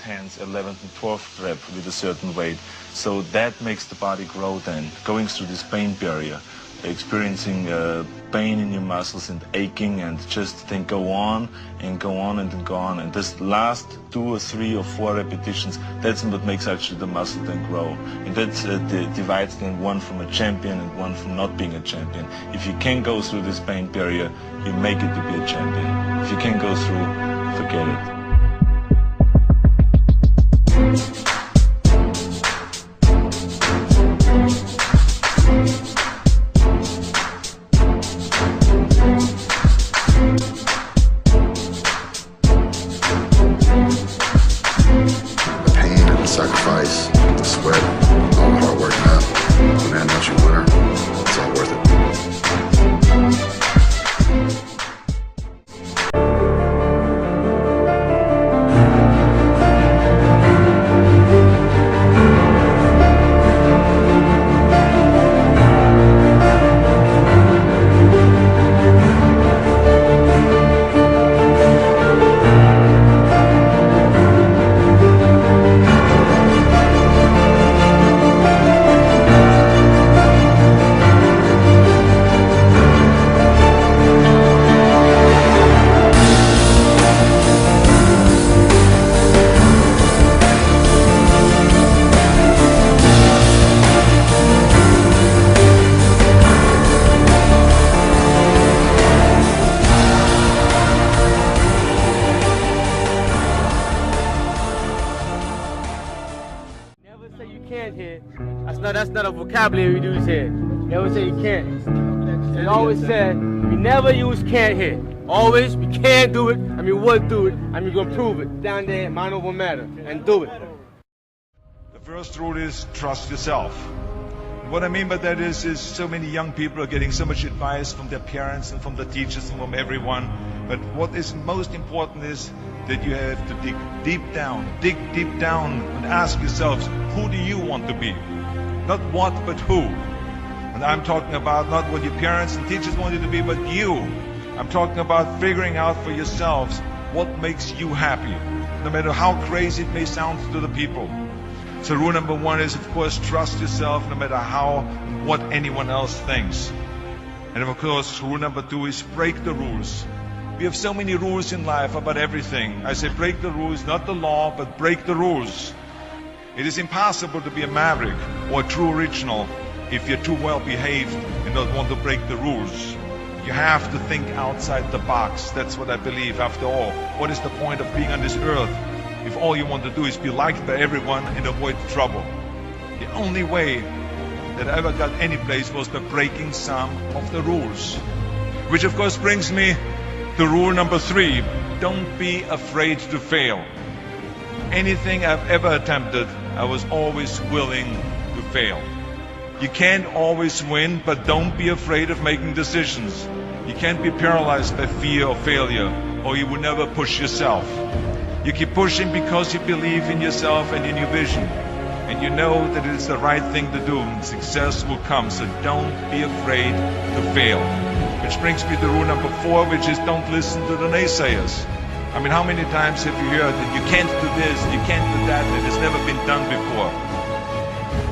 10th, 11th and 12th rep with a certain weight. So that makes the body grow then, going through this pain barrier, experiencing pain in your muscles and aching, and just then go on and go on and then go on. And this last 2 or 3 or 4 repetitions, that's what makes actually the muscle then grow. And that divides then one from a champion and one from not being a champion. If you can go through this pain barrier, you make it to be a champion. If you can't go through, forget it. Sacrifice, the sweat, all the hard work, man. Man, once you're a winner, it's all worth it. Can't hit. That's not a vocabulary we use here. Never say you can't. They always said we never use can't hit. Always we can do it, and we will do it, and we're gonna prove it down there, mind over matter, and do it. The first rule is trust yourself. What I mean by that is so many young people are getting so much advice from their parents and from the teachers and from everyone. But what is most important is that you have to dig deep down and ask yourselves, who do you want to be? Not what, but who. And I'm talking about not what your parents and teachers want you to be, but you. I'm talking about figuring out for yourselves what makes you happy, no matter how crazy it may sound to the people. So rule number 1 is, of course, trust yourself no matter how and what anyone else thinks. And of course, rule number 2 is break the rules. We have so many rules in life about everything. I say break the rules, not the law, but break the rules. It is impossible to be a maverick or a true original if you're too well behaved and don't want to break the rules. You have to think outside the box. That's what I believe. After all, what is the point of being on this earth if all you want to do is be liked by everyone and avoid trouble? The only way that I ever got any place was by breaking some of the rules. Which of course brings me to rule number 3, don't be afraid to fail. Anything I've ever attempted, I was always willing to fail. You can't always win, but don't be afraid of making decisions. You can't be paralyzed by fear of failure, or you will never push yourself. You keep pushing because you believe in yourself and in your vision. And you know that it is the right thing to do, and success will come, so don't be afraid to fail. Which brings me to rule number 4, which is don't listen to the naysayers. I mean, how many times have you heard that you can't do this, you can't do that, and it's never been done before?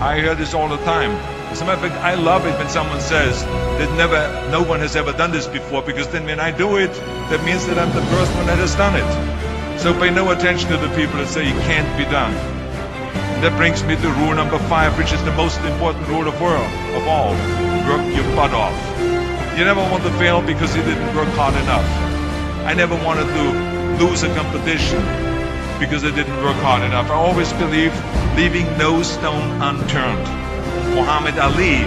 I hear this all the time. As a matter of fact, I love it when someone says that no one has ever done this before, because then when I do it, that means that I'm the first one that has done it. So pay no attention to the people that say it can't be done. And that brings me to rule number 5, which is the most important rule of all. Work your butt off. You never want to fail because you didn't work hard enough. I never wanted to lose a competition because I didn't work hard enough. I always believed leaving no stone unturned. Muhammad Ali,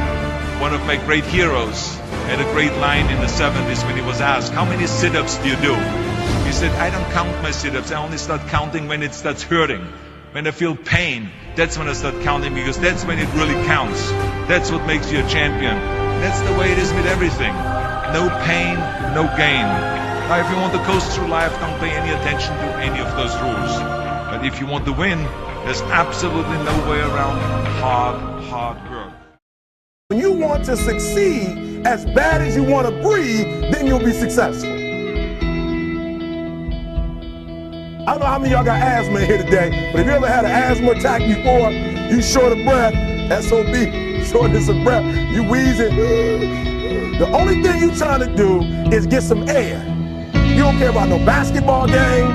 one of my great heroes, had a great line in the 70s when he was asked, how many sit-ups do you do? He said, I don't count my sit-ups. I only start counting when it starts hurting. When I feel pain, that's when I start counting, because that's when it really counts. That's what makes you a champion. That's the way it is with everything. No pain, no gain. Now, if you want to coast through life, don't pay any attention to any of those rules. But if you want to win, there's absolutely no way around hard work. When you want to succeed as bad as you want to breathe, then you'll be successful. I don't know how many of y'all got asthma in here today, but if you ever had an asthma attack before, you short of breath, SOB, shortness of breath, you wheezing. The only thing you trying to do is get some air. You don't care about no basketball game.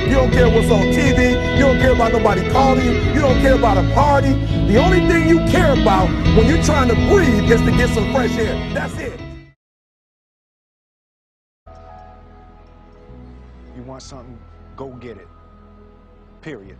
You don't care what's on TV. You don't care about nobody calling you. You don't care about a party. The only thing you care about when you're trying to breathe is to get some fresh air. That's it. You want something, go get it. Period.